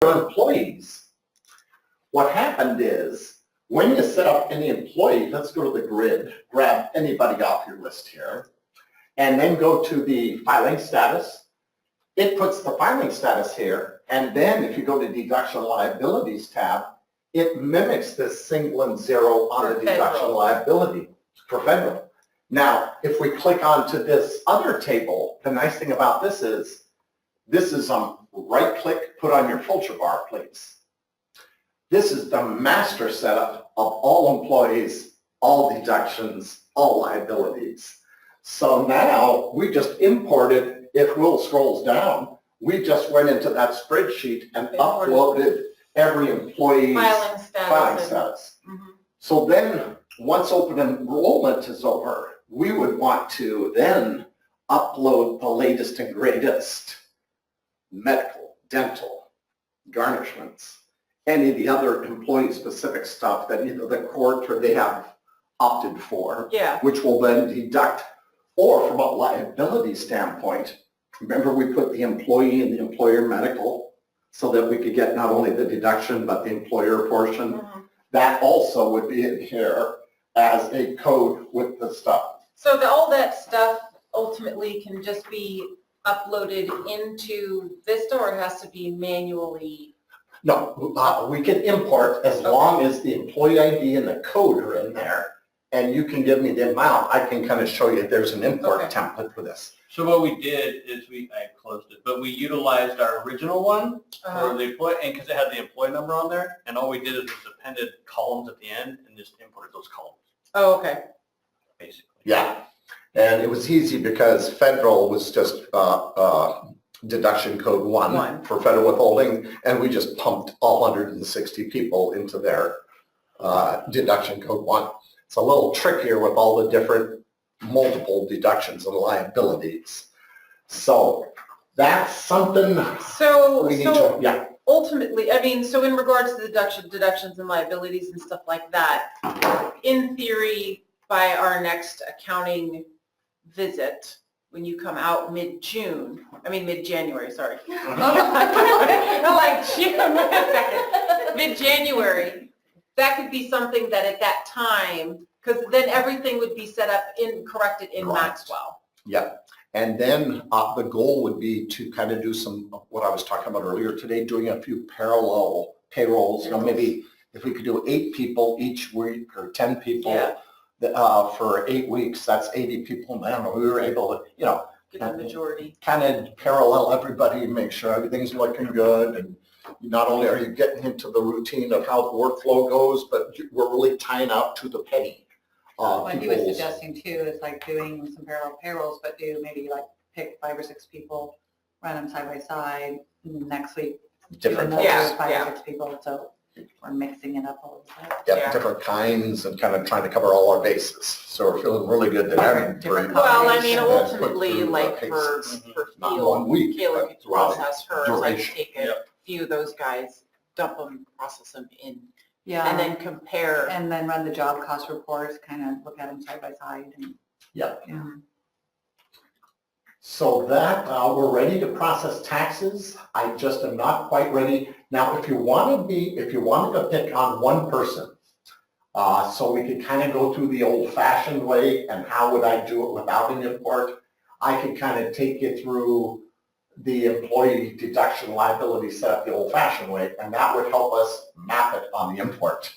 for employees, what happened is when you set up any employee, let's go to the grid, grab anybody off your list here, and then go to the filing status. It puts the filing status here, and then if you go to deduction liabilities tab, it mimics this single and zero on the deduction liability for federal. Now, if we click onto this other table, the nice thing about this is right click, put on your filter bar, please. This is the master setup of all employees, all deductions, all liabilities. So now we just imported, if Will scrolls down, we just went into that spreadsheet and uploaded every employee's filing status. Mm-hmm. So then, once open enrollment is over, we would want to then upload the latest and greatest medical, dental, garnishments, any of the other employee-specific stuff that either the court or they have opted for, which will then deduct. Or from a liability standpoint, remember we put the employee and the employer medical so that we could get not only the deduction but the employer portion. Mm-hmm. That also would be in here as a code with the stuff. So all that stuff ultimately can just be uploaded into Vista, or it has to be manually? No, we can import as long as the employee ID and the code are in there, and you can give me the amount. I can kind of show you there's an import template for this. So what we did is I closed it, but we utilized our original one for the employee, and because it had the employee number on there, and all we did is just appended columns at the end and just imported those columns. Oh, okay. Basically. Yeah, and it was easy because federal was just deduction code one for federal withholding, and we just pumped all 160 people into their deduction code one. It's a little trickier with all the different multiple deductions and liabilities. So that's something we need to, ultimately, I mean, so in regards to deductions and liabilities and stuff like that, in theory, by our next accounting visit, when you come out mid-January, sorry. Like June, mid-January, that could be something that at that time, because then everything would be set up corrected in Maxwell. Yeah, and then the goal would be to kind of do some of what I was talking about earlier today, doing a few parallel payrolls. You know, maybe if we could do 8 people each week or 10 people for 8 weeks, that's 80 people. Man, we were able to, get the majority. Kind of parallel everybody and make sure everything's looking good. And not only are you getting into the routine of how the workflow goes, but we're really tying out to the penny. What he was suggesting too is like doing some parallel payrolls, but do maybe like pick 5 or 6 people, run them side by side. Next week, different do another 5 or 6 people. So we're mixing it up a little bit. Yeah, different kinds and kind of trying to cover all our bases. So we're feeling really good that every well, I mean, ultimately, like for not 1 week, Kayla could process hers, like duration. take a few of those guys, dump them, process them in. Yeah. And then compare. And then run the job cost reports, kind of look at them side by side. And, yeah. Yeah. So that, we're ready to process taxes. I just am not quite ready. Now, if you wanted to pick on one person, so we could kind of go through the old-fashioned way and how would I do it without an import, I could kind of take you through the employee deduction liability setup the old-fashioned way, and that would help us map it on the import,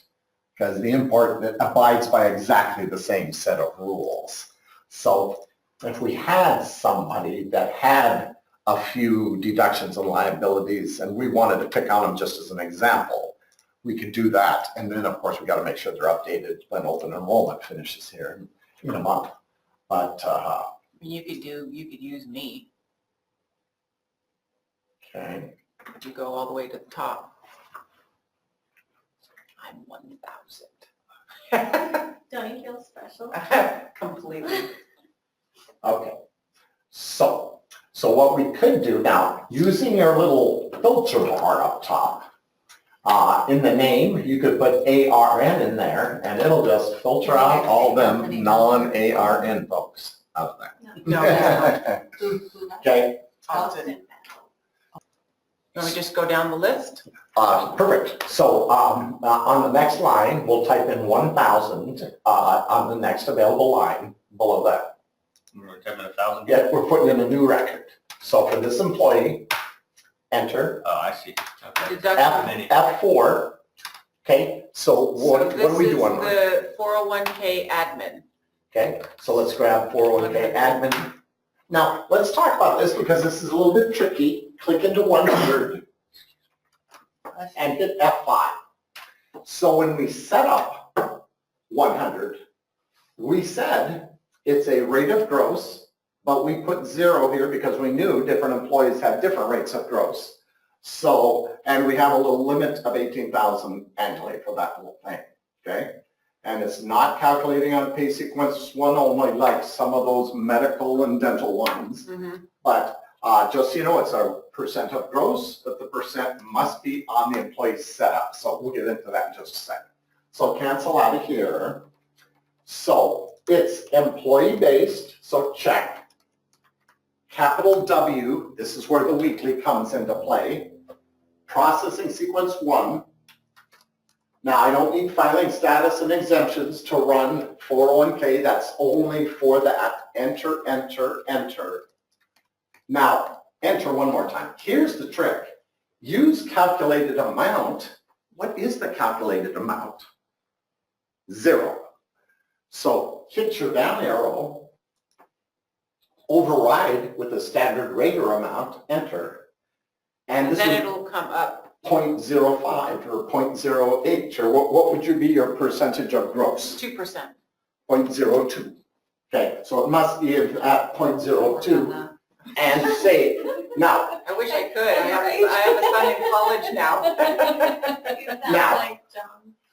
because the import abides by exactly the same set of rules. So if we had somebody that had a few deductions and liabilities and we wanted to pick on them just as an example, we could do that. And then, of course, we got to make sure they're updated when open enrollment finishes here in a month. But you could use me. okay. You go all the way to the top. I'm 1,000. Don't you feel special? Completely. Okay. So what we could do now, using your little filter bar up top, in the name, you could put ARN in there, and it'll just filter out all them non-ARN folks out there. No. Okay. Awesome. Can we just go down the list? Perfect. So on the next line, we'll type in 1,000 on the next available line below that. We're typing 1,000. Yeah, we're putting in a new record. So for this employee, enter Oh, I see. Okay. Deduction. F4. Okay, so what do we do on So mine? this is the 401k admin. Okay, so let's grab 401k admin. Now, let's talk about this because this is a little bit tricky. Click into 100 and hit F5. So when we set up 100, we said it's a rate of gross, but we put 0 here because we knew different employees have different rates of gross. So, and we have a little limit of 18,000 annually for that little thing, okay? And it's not calculating on pay sequence 1 only, like some of those medical and dental ones. Mhm. But just so you know, it's a percent of gross, but the percent must be on the employee setup. So we'll get into that in just a second. So cancel out of here. So it's employee-based, so check. Capital W, this is where the weekly comes into play. Processing sequence 1. Now, I don't need filing status and exemptions to run 401k. That's only for that. Enter, enter, enter. Now, enter one more time. Here's the trick. Use calculated amount. What is the calculated amount? 0. So hit your down arrow, override with the standard regular amount, enter. And And this then is it'll come up 0.05 or 0.08, or what would be your percentage of gross? 2%. 0.02. Okay, so it must be at 0.02 and save. Now, I wish I could. I have a son in college now. Now,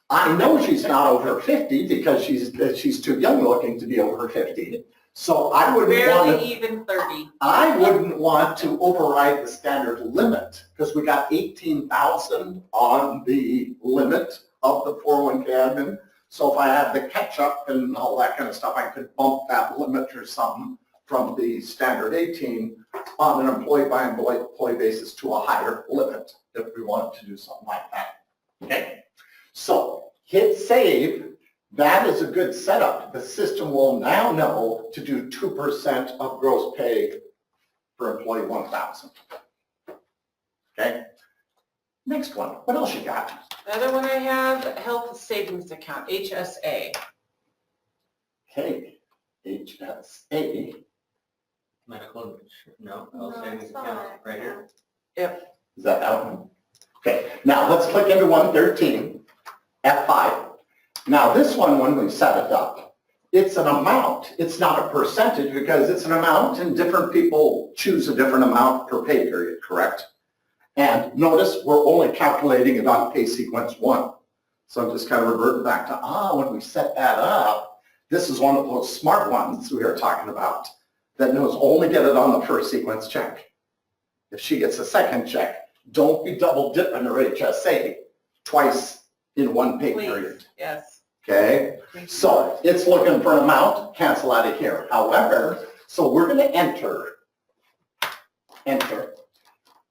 I know she's not over 50 because she's too young looking to be over 50. So I wouldn't want Barely to, even 30. I wouldn't want to override the standard limit because we got 18,000 on the limit of the 401k admin. So if I have the catch up and all that kind of stuff, I could bump that limit or something from the standard 18 on an employee by employee basis to a higher limit if we wanted to do something like that. Okay? So hit save. That is a good setup. The system will now know to do 2% of gross pay for employee 1,000. Okay? Next one. What else you got? The other one I have, health savings account, HSA. Okay. HSA. Medical, no, health savings account, right here. Is that that one? Okay. Now let's click into 113, F5. Now this one, when we set it up, it's an amount. It's not a percentage because it's an amount and different people choose a different amount per pay period, correct? And notice we're only calculating it on pay sequence 1. So I'm just kind of reverting back to, when we set that up, this is one of those smart ones we were talking about that knows only get it on the first sequence check. If she gets a second check, don't be double dipping her HSA twice in one pay Please. period. Yes. Okay? So it's looking for an amount, cancel out of here. However, so we're going to enter,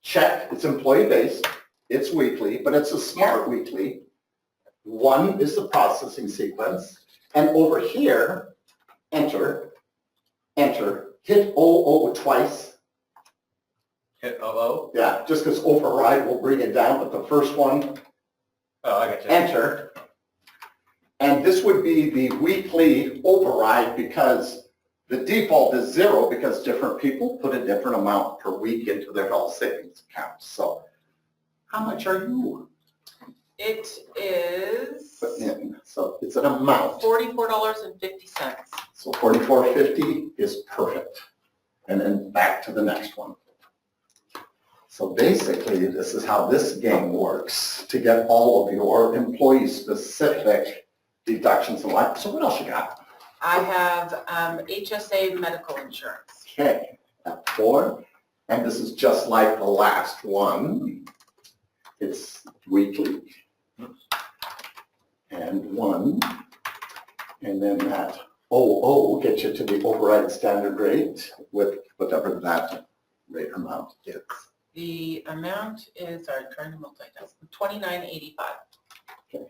check, it's employee-based, it's weekly, but it's a smart weekly. 1 is the processing sequence, and over here, enter, hit 00 twice. Hit 00. Yeah, just because override will bring it down, but the first one, Oh, I got you. enter. And this would be the weekly override because the default is 0 because different people put a different amount per week into their health savings account. So how much are you It is putting in? So it's an amount. $44.50. So $44.50 is perfect. And then back to the next one. So basically, this is how this game works to get all of your employee-specific deductions and like. So what else you got? I have HSA medical insurance. Okay, F4, and this is just like the last one. It's weekly. And 1, and then that 00 gets you to the override standard rate with whatever that rate amount is. The amount is, I'm trying to multitask, $29.85.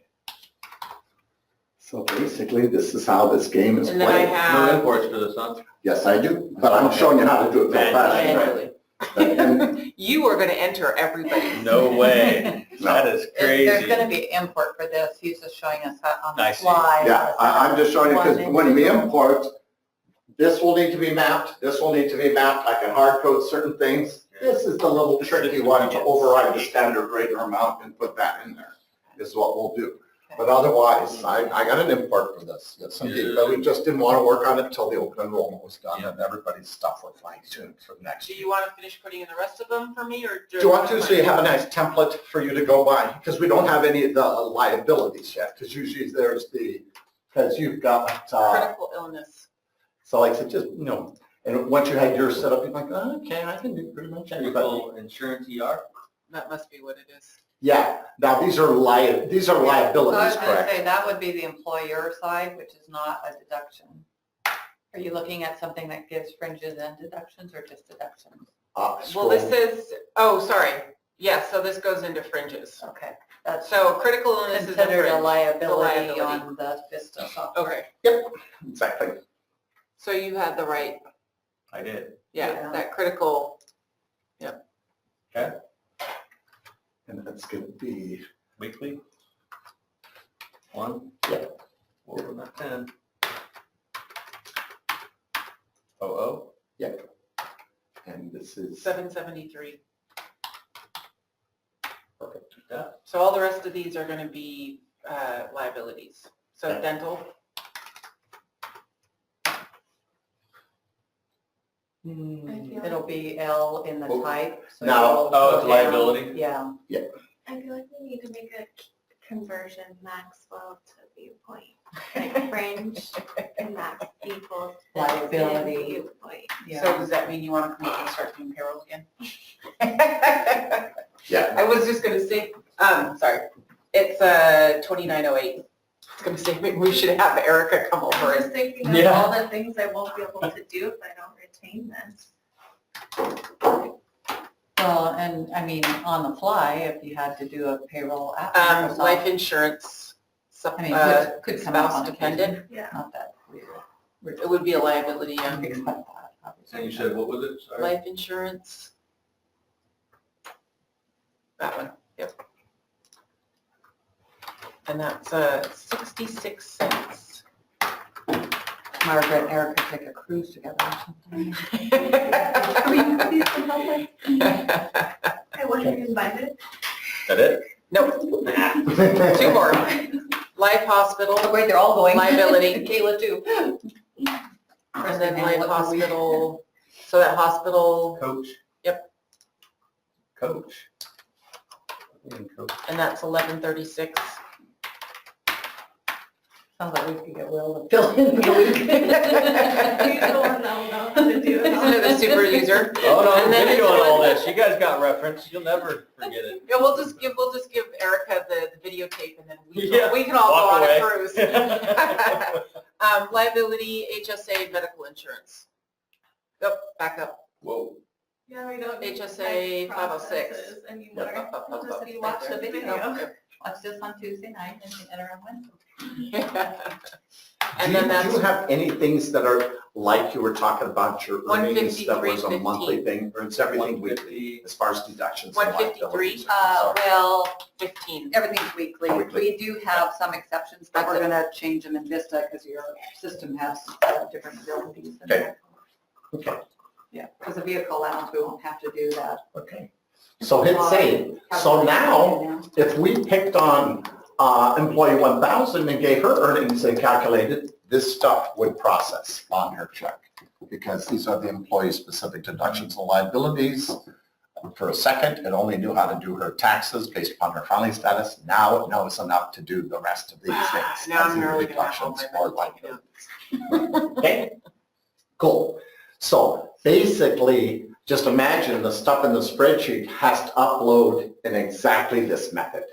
So basically, this is how this game is And then I played. No have imports for this, huh? Yes, I do, but I'm showing you how to do it real fast. manually. And You are gonna enter everybody. No way. That is There's crazy. gonna be import for this, he's just showing us that on I the see. slide. yeah, I'm just showing you, because One when we individual. import, this will need to be mapped, this will need to be mapped, I can hard code certain things. This is the little tricky one to override the standard greater amount and put that in there, is what we'll do. But otherwise, I got an import for this, yes indeed, but we just didn't want to work on it until the open enrollment was done and everybody's stuff were fine tuned for next Do year. you wanna finish putting in the rest of them for me, or? Do you want to, so you have a nice template for you to go by? Because we don't have any of the liabilities yet, because usually there's because you've got, Critical illness. so like I said, just, and once you had yours set up, you're like, oh, okay, I can do pretty much everybody. Critical insurance ER? That must be what it is. Yeah, now these are So I liabilities, was gonna correct? say, that would be the employer side, which is not a deduction. Are you looking at something that gives fringes and deductions, or just deductions? Well, this is, oh, sorry. Yeah, so this goes into fringes. Okay, that's So critical illness is a considered a fringe. liability liability. on the Vista software. Okay, Exactly. so you had the right, I did. yeah, Yeah. that critical, Okay. And that's gonna be, Weekly? One? Yeah. Four, not 10. Oh, and this is, 773. perfect. yeah. So all the rest of these are gonna be liabilities. So Okay. dental, It'll be L in the Oh, type. So now- it'll Oh, go it's down. liability? Yeah. I feel like we need to make a conversion Maxwell to Viewpoint. Like fringe and max equals Liability. Viewpoint. so does that mean you wanna come up and start doing payroll again? Yeah, I was just gonna say, sorry, it's 2908. I was gonna say, maybe we should have Erica come over I'm and just thinking of Yeah. all the things I won't be able to do if I don't retain this. Well, and I mean, on the fly, if you had to do a payroll app. Microsoft, life insurance, I mean, could come up spouse on dependent, occasion. Yeah. Not that we're it would be a liability, you yeah. expect that, So obviously. you said, what was it? Sorry. Life insurance. That one, yep. And that's 66 cents. Margaret and Eric could take a cruise together or something. Can we please come help with? I wasn't invited. That it? Nope, two more. Life hospital, Oh, great, they're all going. Liability. Kayla too. and then life hospital, so that hospital, Coach? Yep. Coach. Coach. and that's 1136. Sounds like we could get Will to fill in the week. He's the one that'll know how to do it all. Isn't it the super user? Oh, no, I'm And then videoing it's- all this. You guys got reference. You'll never forget it. Yeah, we'll just give Erica the videotape and then Yeah, we can all go walk on away. a cruise. Liability, HSA, medical insurance. Yep, back up. Whoa. Yeah, we don't need HSA like 506. processes anymore. Yep, up, We'll just up, be right watch the there. video. Watch this on Tuesday night and enter on Wednesday. And do then you that's, have any things that are like you were talking about your earnings that was a 153.15. monthly thing, or it's everything weekly 150. as far as deductions and 153. liabilities are concerned? Well, 15. everything's weekly. Weekly. We do have some exceptions, but we're gonna change them in Vista because your system has different abilities. than Okay. that. Okay, Yeah, because the vehicle allowance, we won't have to do that. okay. So hit save. So now, if we picked on employee 1,000 and gave her earnings and calculated, this stuff would process on her check because these are the employee-specific deductions and liabilities. For a second, it only knew how to do her taxes based upon her filing status. Now it knows enough to do the rest of these things. Now as I'm the really gonna have all deductions my or money taken liabilities. Okay, cool. So basically, just imagine the stuff in the spreadsheet has to upload in exactly this method.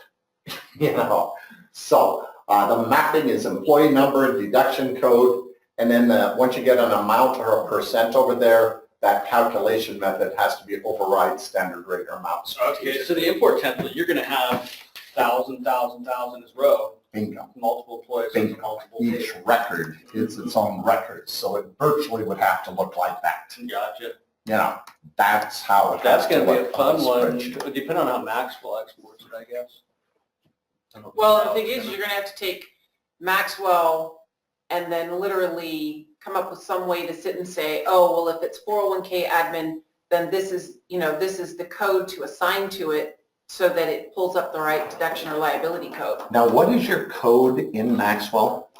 So the mapping is employee number, deduction code, and then once you get an amount or a percent over there, that calculation method has to be override standard rate or amounts. Okay, so the import template, you're gonna have 1,000 as row, Bingo. multiple employees, Bingo. multiple Each tables. record is its own record, so it virtually would have to look like that. Gotcha. You know, that's how it That's has to gonna be a look on fun one, spreadsheet. depending on how Maxwell exports it, I guess. I don't know Well, how the thing it's is, gonna- you're gonna have to take Maxwell and then literally come up with some way to sit and say, oh, well, if it's 401k admin, then this is, this is the code to assign to it so that it pulls up the right deduction or liability code. Now, what is your code in Maxwell?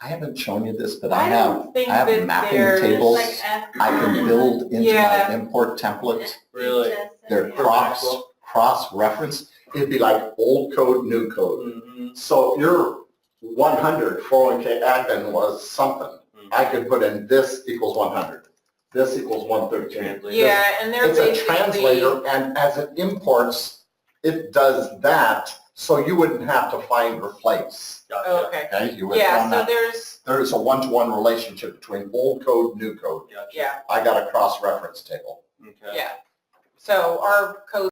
I haven't shown you this, but I don't think have that mapping there's- tables Like F. I can build into my Yeah. import templates. Really? They're Yeah. cross-reference. It'd be like old code, new code. Mhm. So if your 100 401k admin was something, I could put in this equals 100. This equals 113. Translate. Yeah, and they're It's a basically. translator, and as it imports, it does that, so you wouldn't have to find replace. Oh, Gotcha, okay. Okay, you would Yeah, run so that. there's, There is a one-to-one relationship between old code, new code. gotcha. yeah, I got a cross-reference table. Okay. yeah. So our code